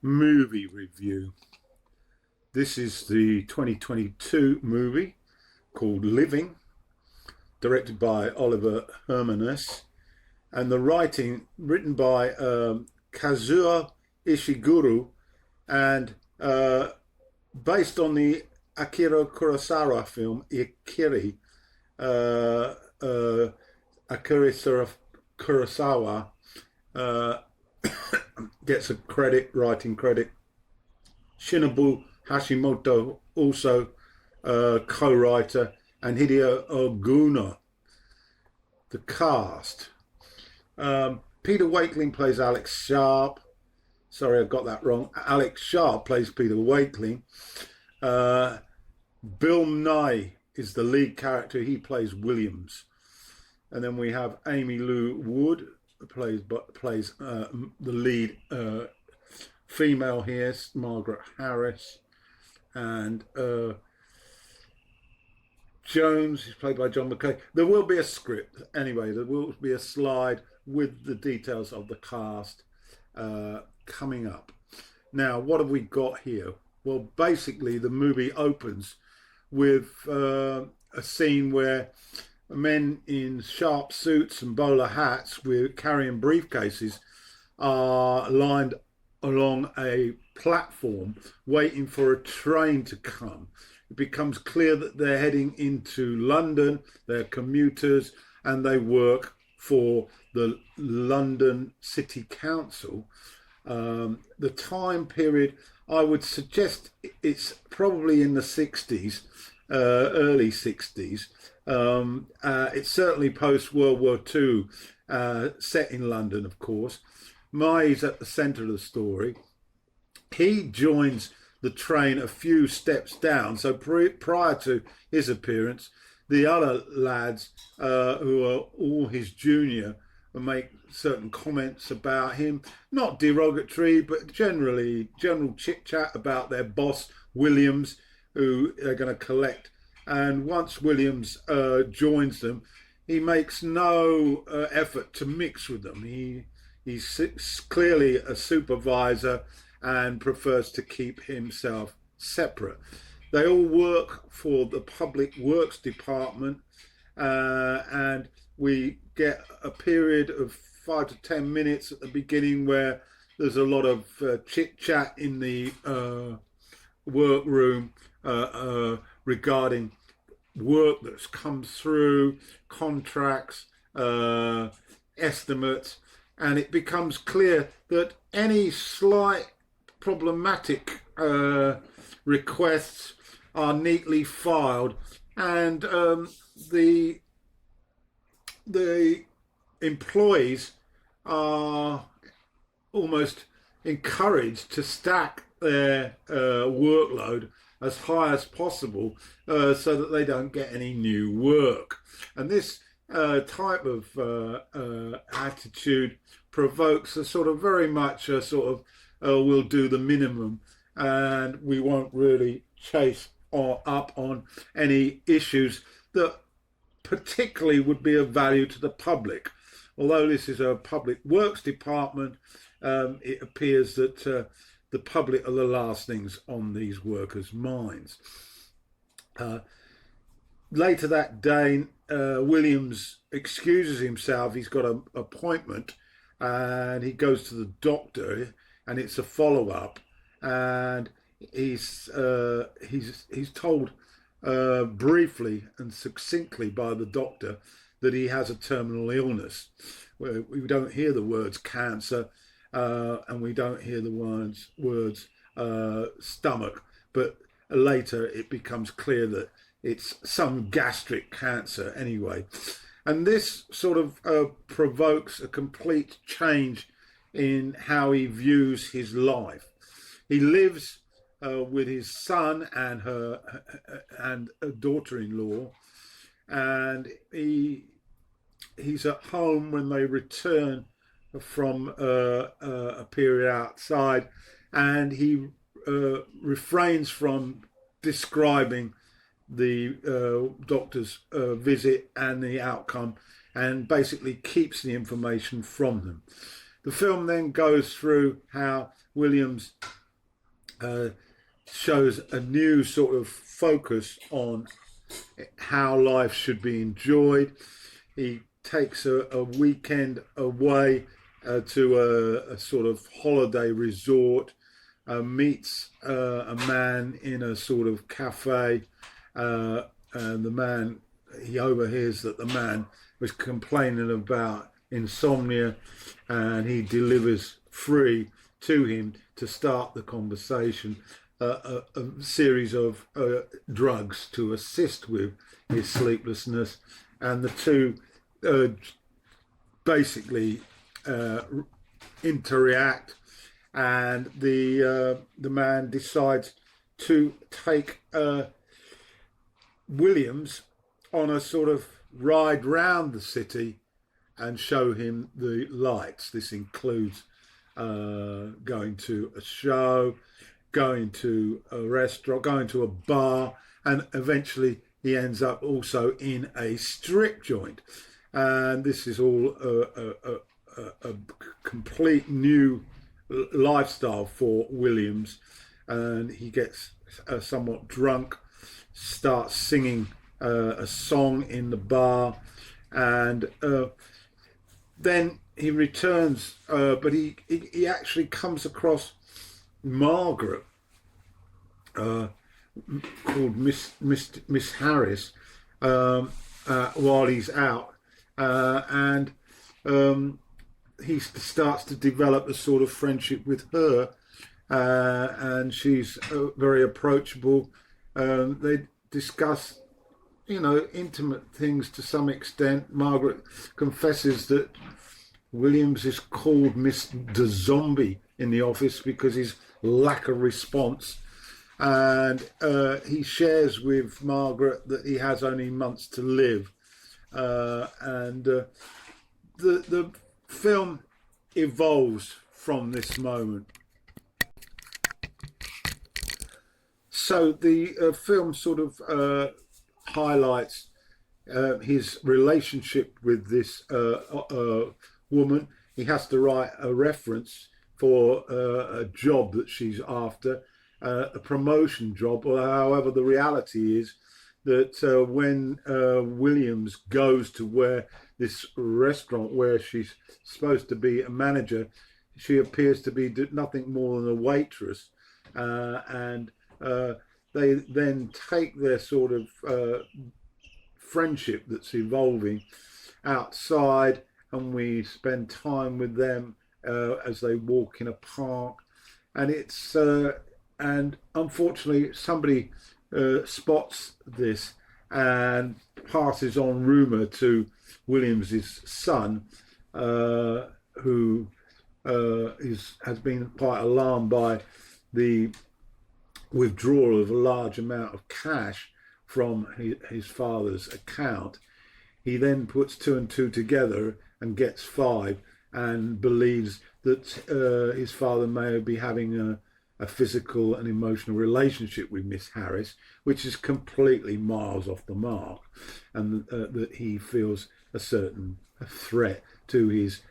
movie review. This is the 2022 movie called Living, directed by Oliver Hermanus, and the writing written by Kazuo Ishiguro and based on the Akira Kurosawa film Ikiri. uh, uh, Akira Kurosawa uh, gets a writing credit. Shinobu Hashimoto also co-writer, and Hideo Oguna. The cast: Peter Wakeling plays Alex Sharp. Sorry, I got that wrong. Alex Sharp plays Peter Wakeling. Bill Nighy is the lead character. He plays Williams. And then we have Amy Lou Wood plays the lead female here, Margaret Harris, and Jones is played by John McClane. There will be a script anyway. There will be a slide with the details of the cast coming up. Now, what have we got here? Well, basically, the movie opens with a scene where men in sharp suits and bowler hats with carrying briefcases are lined along a platform waiting for a train to come. It becomes clear that they're heading into London. They're commuters and they work for the London City Council. The time period, I would suggest it's probably in the 60s, early 60s. It's certainly post World War II, set in London, of course. Nighy's at the centre of the story. He joins the train a few steps down. So prior to his appearance, the other lads, who are all his junior, make certain comments about him, not derogatory, but general chit chat about their boss, Williams, who they're going to collect. And once Williams joins them, he makes no effort to mix with them. He's clearly a supervisor and prefers to keep himself separate. They all work for the Public Works Department, and we get a period of 5 to 10 minutes at the beginning where there's a lot of chit chat in the workroom regarding work that's come through, contracts, estimates, and it becomes clear that any slight problematic requests are neatly filed, and the employees are almost encouraged to stack their workload as high as possible, so that they don't get any new work. And this type of attitude provokes a sort of very much a sort of we'll do the minimum and we won't really chase up on any issues that particularly would be of value to the public. Although this is a public works department, it appears that the public are the last things on these workers' minds. Later that day, Williams excuses himself. He's got an appointment and he goes to the doctor, and it's a follow-up, and he's told briefly and succinctly by the doctor that he has a terminal illness. We don't hear the words cancer, and we don't hear the words stomach, but later it becomes clear that it's some gastric cancer anyway. And this sort of provokes a complete change in how he views his life. He lives with his son and a daughter-in-law, and he's at home when they return from a period outside, and he refrains from describing the doctor's visit and the outcome, and basically keeps the information from them. The film then goes through how Williams shows a new sort of focus on how life should be enjoyed. He takes a weekend away to a sort of holiday resort, meets a man in a sort of cafe, and he overhears that the man was complaining about insomnia, and he delivers free to him to start the conversation a series of drugs to assist with his sleeplessness, and the two basically interact, and the man decides to take Williams on a sort of ride round the city and show him the lights. This includes going to a show, going to a restaurant, going to a bar, and eventually he ends up also in a strip joint. And this is all a complete new lifestyle for Williams. And he gets somewhat drunk, starts singing a song in the bar, and then he returns, but he actually comes across Margaret, called Miss Harris, while he's out, and he starts to develop a sort of friendship with her, and she's very approachable. They discuss, intimate things to some extent. Margaret confesses that Williams is called Mr. Zombie in the office because his lack of response, and he shares with Margaret that he has only months to live, and the film evolves from this moment. So the film sort of highlights his relationship with this woman. He has to write a reference for a job that she's after, a promotion job. However, the reality is that when Williams goes to where this restaurant where she's supposed to be a manager, she appears to be nothing more than a waitress, and they then take their sort of friendship that's evolving outside, and we spend time with them as they walk in a park, and it's and unfortunately somebody spots this and passes on rumour to Williams's son, who has been quite alarmed by the withdrawal of a large amount of cash from his father's account. He then puts two and two together and gets five, and believes that his father may be having a physical and emotional relationship with Miss Harris, which is completely miles off the mark, and that he feels a certain threat to his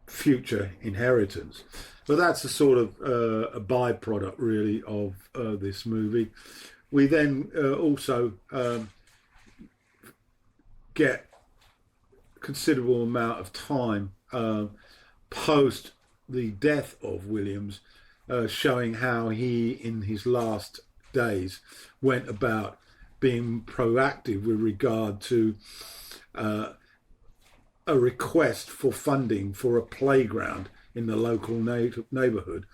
future inheritance. But that's a sort of a byproduct, really, of this movie. We then also get considerable amount of time post the death of Williams, showing how he, in his last days, went about being proactive with regard to a request for funding for a playground in the local neighbourhood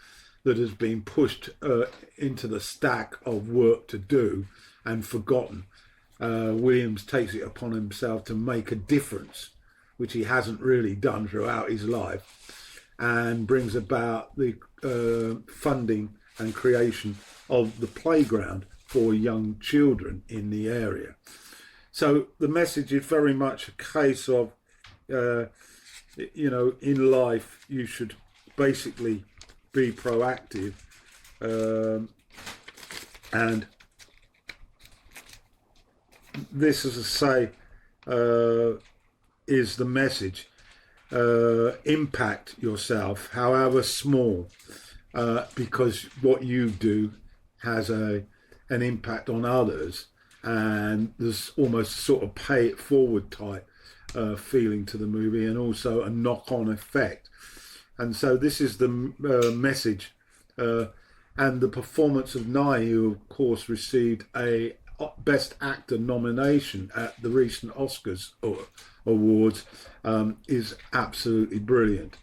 that has been pushed into the stack of work to do and forgotten. Williams takes it upon himself to make a difference, which he hasn't really done throughout his life, and brings about the funding and creation of the playground for young children in the area. So the message is very much a case of, in life you should basically be proactive, and this, as I say, is the message. impact yourself, however small, because what you do has an impact on others, and there's almost sort of pay it forward type feeling to the movie, and also a knock-on effect. And so this is the message, and the performance of Nighy, who of course received a Best Actor nomination at the recent Oscars awards, is absolutely brilliant.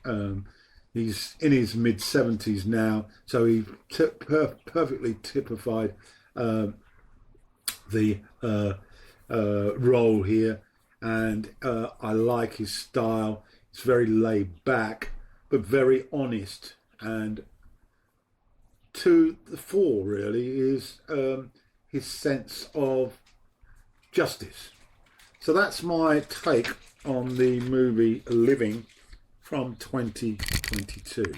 He's in his mid-70s now, so he perfectly typified the role here, and I like his style. It's very laid back, but very honest, and to the fore really is his sense of justice. So that's my take on the movie Living from 2022.